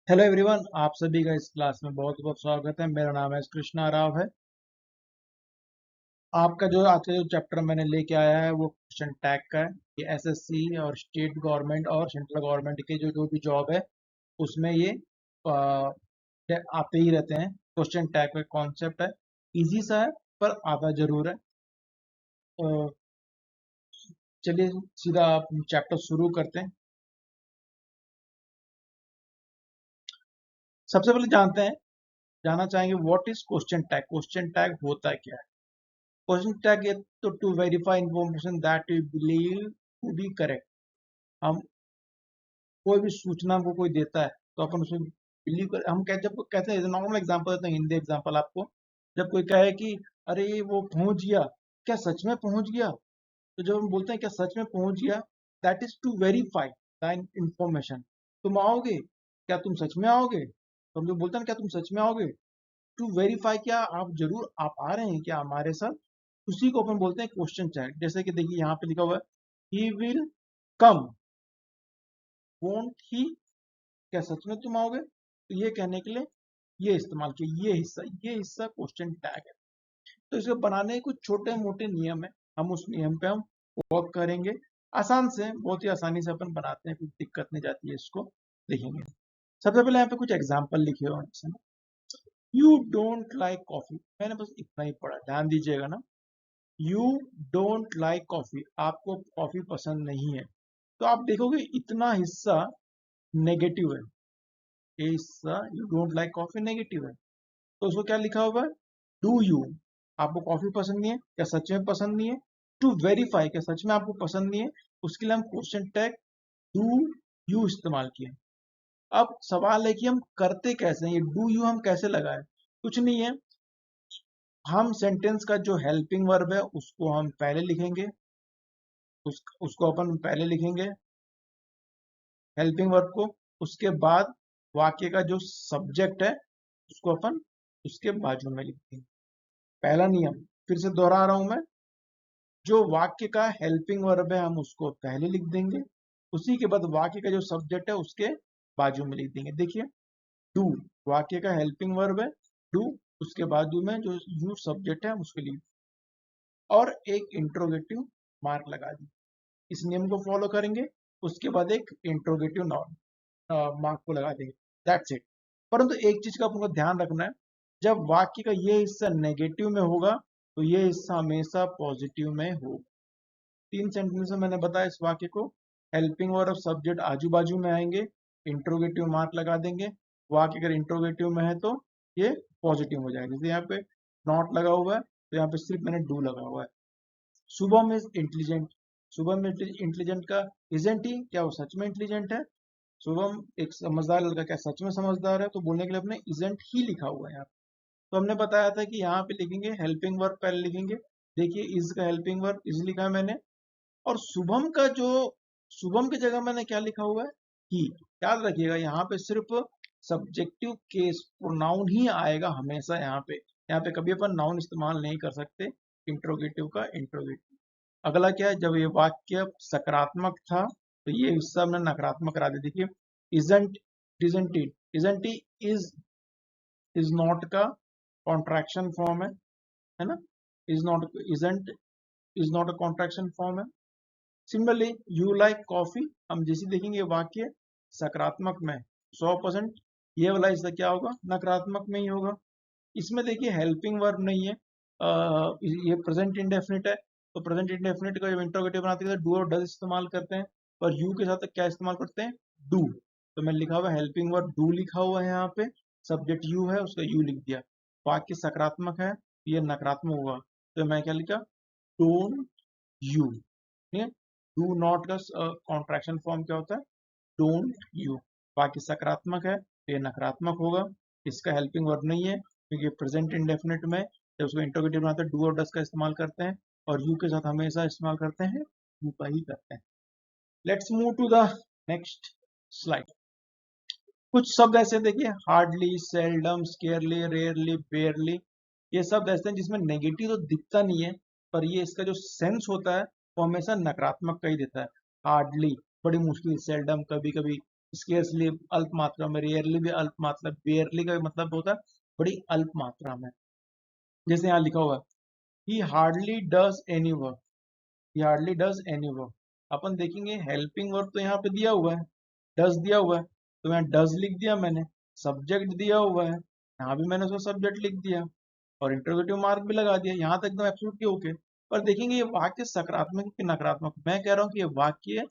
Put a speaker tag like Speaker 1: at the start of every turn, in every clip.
Speaker 1: Hello everyone, आप सभी का इस क्लास में बहुत बहुत स्वागत है। मेरा नाम है कृष्णा राव है। आपका जो आज का जो चैप्टर मैंने लेके आया है वो क्वेश्चन टैग का है। ये एसएससी और स्टेट गवर्नमेंट और सेंट्रल गवर्नमेंट के जो भी जॉब है उसमें ये आते ही रहते हैं। क्वेश्चन टैग का कॉन्सेप्ट है, इजी सा है पर आता जरूर है। तो चलिए सीधा आप चैप्टर शुरू करते हैं। सबसे पहले जानना चाहेंगे what is question tag. Question tag होता है क्या है? क्वेश्चन टैग है तो to verify information that you believe to be correct. हम कोई भी सूचना को कोई देता है तो अपन उसमें बिलीव कर, हम कहते जब कहते हैं नॉर्मल एग्जांपल देते हैं, हिंदी एग्जांपल आपको। जब कोई कहे कि अरे वो पहुंच गया, क्या सच में पहुंच गया? तो जब हम बोलते हैं क्या सच में पहुंच गया, that is to verify the information. तुम आओगे, क्या तुम सच में आओगे? तो हम जो बोलते हैं क्या तुम सच में आओगे, टू वेरीफाई क्या आप जरूर आप आ रहे हैं क्या हमारे साथ, उसी को अपन बोलते हैं क्वेश्चन टैग। जैसे कि देखिए यहाँ पे लिखा हुआ है ही विल कम, वोंट ही, क्या सच में तुम आओगे? तो ये कहने के लिए ये इस्तेमाल किया, ये हिस्सा क्वेश्चन टैग है। तो इसको बनाने के कुछ छोटे मोटे नियम है, हम उस नियम पे हम वर्क करेंगे। आसान से, बहुत ही आसानी से अपन बनाते हैं, कुछ दिक्कत नहीं जाती है। इसको देखेंगे। सबसे पहले यहाँ पे कुछ एग्जाम्पल लिखे हुए हैं। यू डोंट लाइक कॉफी, मैंने बस इतना ही पढ़ा, ध्यान दीजिएगा ना। यू डोंट लाइक कॉफी, आपको कॉफी पसंद नहीं है। तो आप देखोगे इतना हिस्सा नेगेटिव है, ये हिस्सा you don't like coffee negative है। तो उसको क्या लिखा हुआ है, डू यू, आपको कॉफी पसंद नहीं है, क्या सच में पसंद नहीं है? टू वेरीफाई, क्या सच में आपको पसंद नहीं है? उसके लिए हम क्वेश्चन टैग डू यू इस्तेमाल किए। अब सवाल है कि हम करते कैसे हैं, ये डू यू हम कैसे लगाए? कुछ नहीं है, हम सेंटेंस का जो हेल्पिंग वर्ब है उसको हम पहले लिखेंगे। उसको अपन पहले लिखेंगे हेल्पिंग वर्ब को। उसके बाद वाक्य का जो सब्जेक्ट है उसको अपन उसके बाजू में लिखेंगे। पहला नियम फिर से दोहरा रहा हूं मैं, जो वाक्य का हेल्पिंग वर्ब है हम उसको पहले लिख देंगे, उसी के बाद वाक्य का जो सब्जेक्ट है उसके बाजू में लिख देंगे। देखिए, डू वाक्य का हेल्पिंग वर्ब है, डू उसके बाजू में जो यू सब्जेक्ट है उसके लिए, और एक इंट्रोगेटिव मार्क लगा दी। इस नियम को फॉलो करेंगे, उसके बाद एक इंट्रोगेटिव मार्क को लगा देंगे, दैट्स इट। परंतु एक चीज का आपको ध्यान रखना है, जब वाक्य का ये हिस्सा नेगेटिव में होगा तो ये हिस्सा हमेशा पॉजिटिव में होगा। 3 सेंटेंस में मैंने बताया इस वाक्य को, हेल्पिंग और सब्जेक्ट आजू बाजू में आएंगे, इंट्रोगेटिव मार्क लगा देंगे। वाक्य अगर इंट्रोगेटिव में है तो ये पॉजिटिव हो जाएगा। जैसे यहाँ पे नॉट लगा हुआ है तो यहाँ पे सिर्फ मैंने डू लगा हुआ है। Shubham is intelligent, Shubham intelligent का इजेंट ही, क्या वो सच में इंटेलिजेंट है? शुभम एक समझदार लड़का, क्या सच में समझदार है? तो बोलने के लिए अपने इजेंट ही लिखा हुआ है यहाँ पे। तो हमने बताया था कि यहाँ पे लिखेंगे हेल्पिंग वर्ब पहले लिखेंगे। देखिए इज का हेल्पिंग वर्ब इज लिखा है मैंने, और शुभम का जो शुभम की जगह मैंने क्या लिखा हुआ है, ही। याद रखिएगा यहाँ पे सिर्फ सब्जेक्टिव केस प्रोनाउन ही आएगा हमेशा। यहाँ पे कभी अपन नाउन इस्तेमाल नहीं कर सकते। इंट्रोगेटिव का इंट्रोगेटिव। अगला क्या है, जब ये वाक्य सकारात्मक था तो ये हिस्सा हमने नकारात्मक करा दिया। देखिए isn't, isn't it, isn't is not का कॉन्ट्रैक्शन फॉर्म है ना। Is not, isn't is not a contraction form है। सिमिलरली यू लाइक कॉफी, हम जैसे देखेंगे वाक्य सकारात्मक में 100%, ये वाला हिस्सा क्या होगा, नकारात्मक में ही होगा। इसमें देखिए हेल्पिंग वर्ब नहीं है, ये प्रेजेंट इंडेफिनिट है। तो प्रेजेंट इंडेफिनिट का जब इंट्रोगेटिव बनाते हैं डू और डज इस्तेमाल करते हैं, और यू के साथ क्या इस्तेमाल करते हैं, डू। तो मैंने लिखा हुआ हेल्पिंग वर्ब डू लिखा हुआ है यहाँ पे, सब्जेक्ट यू है उसका यू लिख दिया। वाक्य सकारात्मक है, ये नकारात्मक होगा, तो मैं क्या लिखा, डोंट यू। ठीक है, डू नॉट का कॉन्ट्रैक्शन फॉर्म क्या होता है, डोंट यू। बाकी सकारात्मक है तो ये नकारात्मक होगा, इसका हेल्पिंग वर्ब नहीं है क्योंकि प्रेजेंट इंडेफिनिट में जब उसको इंट्रोगेटिव बनाते हैं डू और डस का इस्तेमाल करते हैं, और यू के साथ हमेशा इस्तेमाल करते हैं यू का ही करते हैं। Let's move to the next slide. कुछ शब्द ऐसे देखिए, hardly, seldom, scarcely, rarely, barely, ये शब्द ऐसे हैं जिसमें नेगेटिव तो दिखता नहीं है, पर ये इसका जो सेंस होता है वो हमेशा नकारात्मक का ही देता है। हार्डली बड़ी मुश्किल, सेल्डम कभी कभी, स्केर्सली अल्प मात्रा में, रेयरली भी अल्प मात्रा, बेयरली का मतलब होता है बड़ी अल्प मात्रा में। जैसे यहाँ लिखा हुआ है he hardly does any work, he hardly does any work. अपन देखेंगे हेल्पिंग वर्क तो यहाँ पे दिया हुआ है, डज दिया हुआ है, तो यहाँ डज लिख दिया मैंने। सब्जेक्ट दिया हुआ है, यहाँ भी मैंने उसका सब्जेक्ट लिख दिया और इंटरोगेटिव मार्क भी लगा दिया। यहाँ तक एकदम एब्सोल्युटली ओके। पर देखेंगे ये वाक्य सकारात्मक कि नकारात्मक। मैं कह रहा हूँ कि ये वाक्य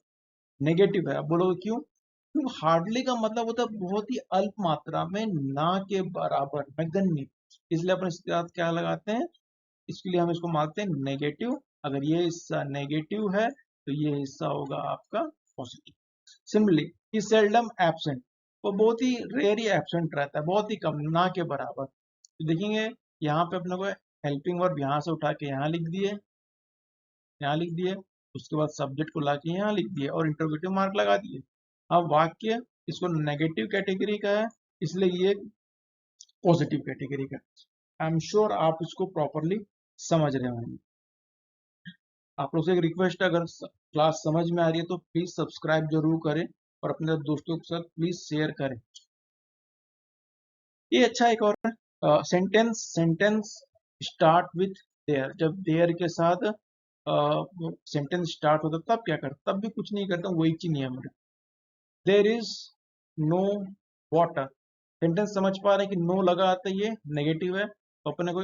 Speaker 1: नेगेटिव है। आप बोलोगे क्यों? क्योंकि हार्डली का मतलब होता है बहुत ही अल्प मात्रा में, ना के बराबर, नगण्य। इसलिए अपन इसके साथ क्या लगाते हैं, इसके लिए हम इसको मानते हैं नेगेटिव। अगर ये हिस्सा नेगेटिव है तो ये हिस्सा होगा आपका पॉजिटिव। सिमिलरली ही सेल्डम एब्सेंट, वो बहुत ही रेयर ही एब्सेंट रहता है, बहुत ही कम, ना के बराबर। तो देखेंगे यहाँ पे अपने को हेल्पिंग वर्ब यहाँ से उठा के यहाँ लिख दिए, यहाँ लिख दिए, उसके बाद सब्जेक्ट को लाके यहाँ लिख दिए और इंटरोगेटिव मार्क लगा दिए। अब वाक्य इसको नेगेटिव कैटेगरी का है, इसलिए ये पॉजिटिव कैटेगरी का। आई एम श्योर आप इसको प्रॉपरली समझ रहे होंगे। आप लोग से एक रिक्वेस्ट है, अगर क्लास समझ में आ रही है तो प्लीज सब्सक्राइब जरूर करें और अपने दोस्तों के साथ प्लीज शेयर करें। ये अच्छा एक और sentence, sentence start with their. जब देयर के साथ सेंटेंस स्टार्ट होता तब क्या करता, तब भी कुछ नहीं करता, वही चीज नियम है। There is no water. Sentence समझ पा रहे हैं कि नो लगा आता है, ये नेगेटिव है, तो अपने को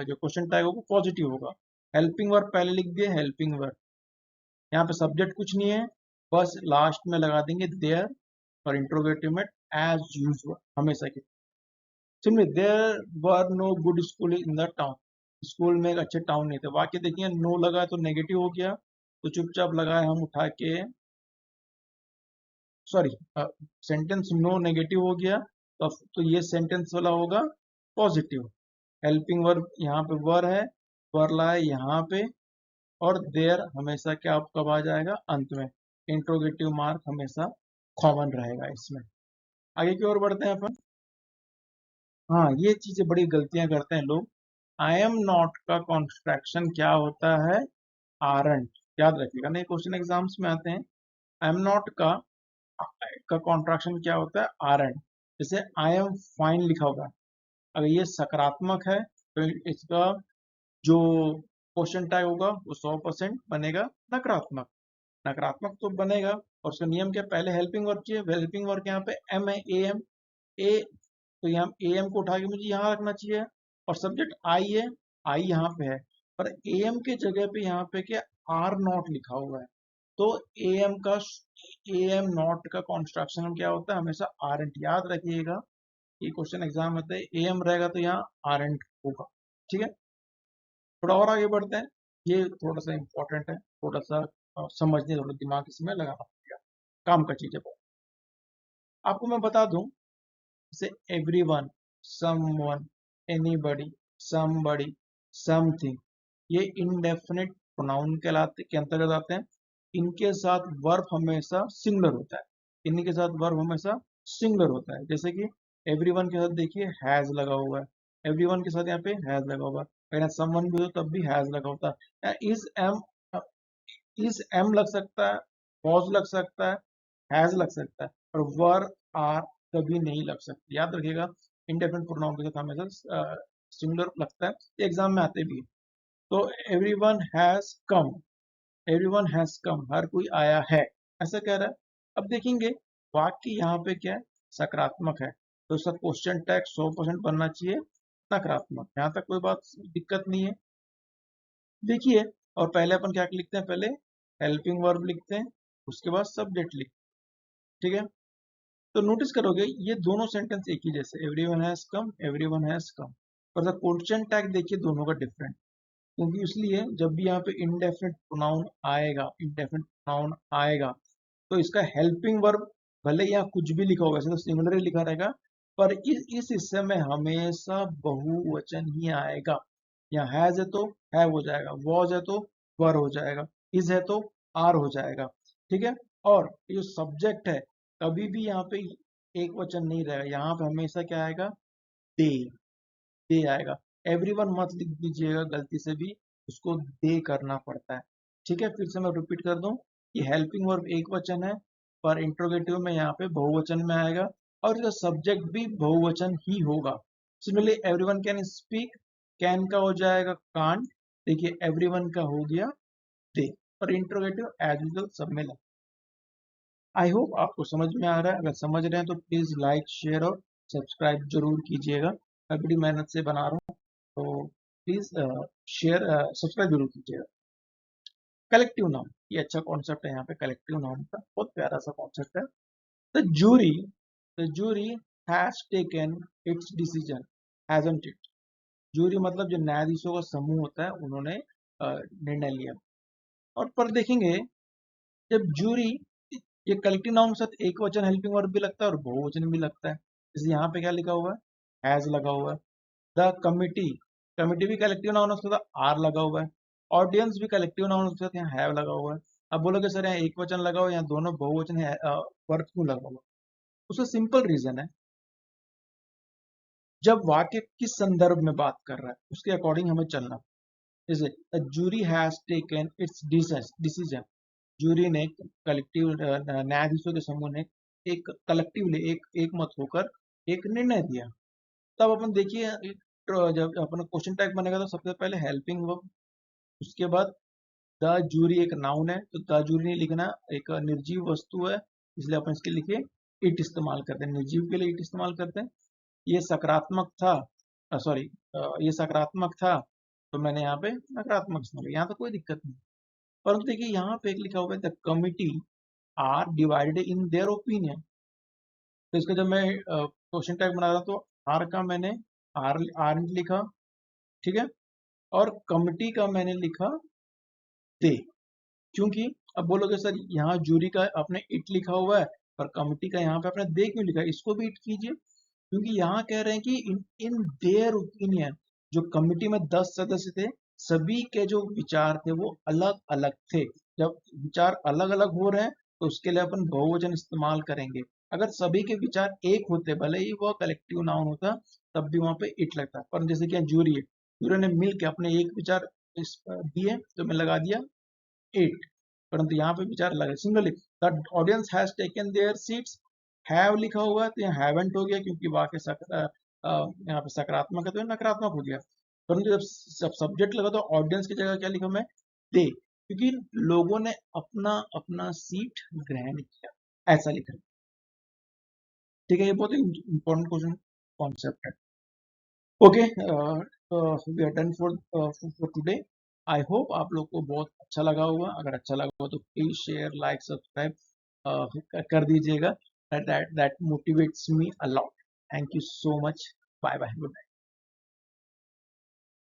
Speaker 1: जो क्वेश्चन टैग होगा पॉजिटिव होगा। हेल्पिंग वर्ब पहले लिख दिए, हेल्पिंग वर्ब। यहाँ पे सब्जेक्ट कुछ नहीं है, बस लास्ट में लगा देंगे देयर और इंट्रोगेटिव में एज यूजुअल, हमेशा की। Simply there were no good school in the town. School में एक अच्छे टाउन नहीं थे। वाक्य देखिए नो लगा है तो नेगेटिव हो गया, तो चुपचाप लगाए हम उठा के, सॉरी, सेंटेंस नो नेगेटिव हो गया, तो ये सेंटेंस वाला होगा पॉजिटिव। हेल्पिंग वर्ब यहाँ पे वर है, वर लाए यहाँ पे, और देयर हमेशा क्या कब आ जाएगा, अंत में। इंट्रोगेटिव मार्क हमेशा कॉमन रहेगा इसमें। आगे की ओर बढ़ते हैं अपन। हाँ, ये चीजें बड़ी गलतियां करते हैं लोग। आई एम नॉट का कॉन्ट्रैक्शन क्या होता है, आरंट। याद रखिएगा, नहीं क्वेश्चन एग्जाम्स में आते हैं। आई एम नॉट का कॉन्ट्रैक्शन क्या होता है, आरंट। जैसे आई एम फाइन लिखा होगा, अगर ये सकारात्मक है तो इसका जो क्वेश्चन टैग होगा वो 100% बनेगा नकारात्मक। नकारात्मक तो बनेगा, और उसका नियम क्या, पहले हेल्पिंग वर्ब चाहिए। हेल्पिंग वर्ब यहाँ पे एम है, ए एम, ए, तो यहाँ ए एम को उठा के मुझे यहाँ रखना चाहिए, और सब्जेक्ट आई है, आई यहाँ पे है, पर ए एम के जगह पे यहाँ पे क्या आर नॉट लिखा हुआ है। तो ए एम का, ए एम नॉट का कॉन्स्ट्रक्शन क्या होता है, हमेशा आर एंट। याद रखिएगा, ये क्वेश्चन एग्जाम में है, ए एम रहेगा तो यहाँ आर एंट होगा। ठीक है, थोड़ा और आगे बढ़ते हैं। ये थोड़ा सा इंपॉर्टेंट है, थोड़ा सा समझने, थोड़ा दिमाग इसमें लगाना पड़ेगा, काम का चीज है बहुत। आपको मैं बता दूं, जैसे everyone, someone, anybody, somebody, something, ये इंडेफिनिट प्रोनाउन कहलाते के अंतर्गत आते हैं। इनके साथ वर्ब हमेशा सिंगुलर होता है, इनके साथ वर्ब हमेशा सिंगुलर होता है। जैसे कि एवरीवन के साथ देखिए हैज लगा हुआ है, एवरीवन के साथ यहाँ पे हैज लगा हुआ है। अगर समवन भी हो तब भी हैज लगा होता है। इज एम लग सकता है, वॉज लग सकता है, हैज लग सकता है, और वर, आर कभी नहीं लग सकती। याद रखिएगा, इंडेफिनिट प्रोनाउन के साथ हमेशा सिंगुलर लगता है, एग्जाम में आते भी है। तो everyone has come, everyone has come, हर कोई आया है, ऐसा कह रहा है। अब देखेंगे वाक्य यहाँ पे क्या है, सकारात्मक है, तो उसका क्वेश्चन टैग 100% बनना चाहिए नकारात्मक। यहाँ तक कोई बात दिक्कत नहीं है। देखिए, और पहले अपन क्या लिखते हैं, पहले हेल्पिंग वर्ब लिखते हैं, उसके बाद सब्जेक्ट लिखते हैं। ठीक है, तो नोटिस करोगे ये दोनों सेंटेंस एक ही जैसे, everyone has come, everyone has कम, पर क्वेश्चन टैग देखिए दोनों का डिफरेंट। क्योंकि इसलिए जब भी यहाँ पे इंडेफिनिट प्रोनाउन आएगा, इंडेफिनिट प्रोनाउन आएगा, तो इसका हेल्पिंग वर्ब भले यहाँ कुछ भी लिखा होगा, ऐसे तो सिंगुलर ही लिखा रहेगा, पर इस हिस्से में हमेशा बहुवचन ही आएगा। यहाँ हैज है तो है हो जाएगा, वॉज है तो वर हो जाएगा, इज है तो आर हो जाएगा। ठीक है, और ये जो सब्जेक्ट है कभी भी यहाँ पे एक वचन नहीं रहेगा, यहाँ पे हमेशा क्या आएगा, दे, दे आएगा। एवरीवन मत लिख दीजिएगा गलती से भी, उसको दे करना पड़ता है। ठीक है, फिर से मैं रिपीट कर दूं, ये हेल्पिंग वर्ब एक वचन है, पर इंट्रोगेटिव में यहाँ पे बहुवचन में आएगा और इसका सब्जेक्ट भी बहुवचन ही होगा। Similarly everyone can speak, can का हो जाएगा कांट, देखिए एवरीवन का हो गया दे, और इंट्रोगेटिव एज यूजुअल सब में लगा। आई होप आपको समझ में आ रहा है। अगर समझ रहे हैं तो प्लीज लाइक शेयर और सब्सक्राइब जरूर कीजिएगा। मैं बड़ी मेहनत से बना रहा हूँ, तो प्लीज शेयर सब्सक्राइब जरूर कीजिएगा। कलेक्टिव नाउन, ये अच्छा कॉन्सेप्ट है यहाँ पे कलेक्टिव नाउन का, बहुत प्यारा सा कॉन्सेप्ट है। The jury has taken its decision, hasn't it. Jury मतलब जो न्यायाधीशों का समूह होता है, उन्होंने निर्णय लिया। और पर देखेंगे जब जूरी, ये कलेक्टिव नाउन के साथ एक वचन हेल्पिंग वर्ब भी लगता है और बहुवचन भी लगता है। जैसे यहाँ पे क्या लिखा हुआ है, हैज लगा हुआ है। द कमिटी, कमिटी भी कलेक्टिव नाउन उसके साथ आर लगा हुआ है। ऑडियंस भी कलेक्टिव नाउन उसके साथ यहाँ हैव लगा हुआ है। अब बोलोगे सर यहाँ एक वचन लगा हुआ है, यहाँ दोनों बहुवचन है, वर्ब क्यों लगा हुआ? उसका सिंपल रीजन है, जब वाक्य किस संदर्भ में बात कर रहा है उसके अकॉर्डिंग हमें चलना। जैसे the jury has taken its decision, jury ने कलेक्टिव, न्यायाधीशों के समूह ने एक कलेक्टिवली एक मत होकर एक निर्णय दिया। तब अपन देखिए जब अपना क्वेश्चन टैग बनेगा तो सबसे पहले हेल्पिंग वर्ब, उसके बाद द जूरी एक नाउन है तो द जूरी नहीं लिखना, एक निर्जीव वस्तु है इसलिए अपन इसके लिए इट इस्तेमाल करते हैं, निर्जीव के लिए इट इस्तेमाल करते हैं। ये सकारात्मक था, सॉरी ये सकारात्मक था तो मैंने यहाँ पे नकारात्मक इस्तेमाल किया, यहाँ तो कोई दिक्कत नहीं। परंतु देखिए यहाँ पे एक लिखा हुआ है the committee are divided in their opinion, तो इसका जब मैं क्वेश्चन टैग बना रहा तो आर का मैंने आर आर लिखा, ठीक है, और कमिटी का मैंने लिखा दे, क्योंकि अब बोलोगे सर यहाँ जूरी का आपने इट लिखा हुआ है और कमिटी का यहाँ पे आपने दे क्यों लिखा है, इसको भी इट कीजिए, क्योंकि यहाँ कह रहे हैं कि इन देयर ओपिनियन, जो कमिटी में 10 सदस्य थे सभी के जो विचार थे वो अलग अलग थे। जब विचार अलग अलग हो रहे हैं तो उसके लिए अपन बहुवचन इस्तेमाल करेंगे। अगर सभी के विचार एक होते, भले ही वह कलेक्टिव नाउन होता, तब भी वहां पे इट लगता। पर जैसे कि जूरी है, जूरी ने मिल के अपने एक विचार दिए तो मैं लगा दिया इट, परंतु यहाँ पे विचार अलग है। Similarly the audience has taken there seats, have लिखा हुआ है तो यहाँ हैवेंट हो गया क्योंकि वाक्य यहाँ पे सकारात्मक है तो नकारात्मक हो गया। परंतु जब सब्जेक्ट लगा तो ऑडियंस की जगह क्या लिखा मैं, दे, क्योंकि लोगों ने अपना अपना सीट ग्रहण किया, ऐसा लिखा। ठीक है, ये बहुत इंपॉर्टेंट क्वेश्चन कॉन्सेप्ट है। Okay, we are done for today. I hope आप लोग को बहुत अच्छा लगा होगा। अगर अच्छा लगा हो तो प्लीज शेयर लाइक सब्सक्राइब कर दीजिएगा। that motivates me a lot. Thank you so much. Bye bye. Good night.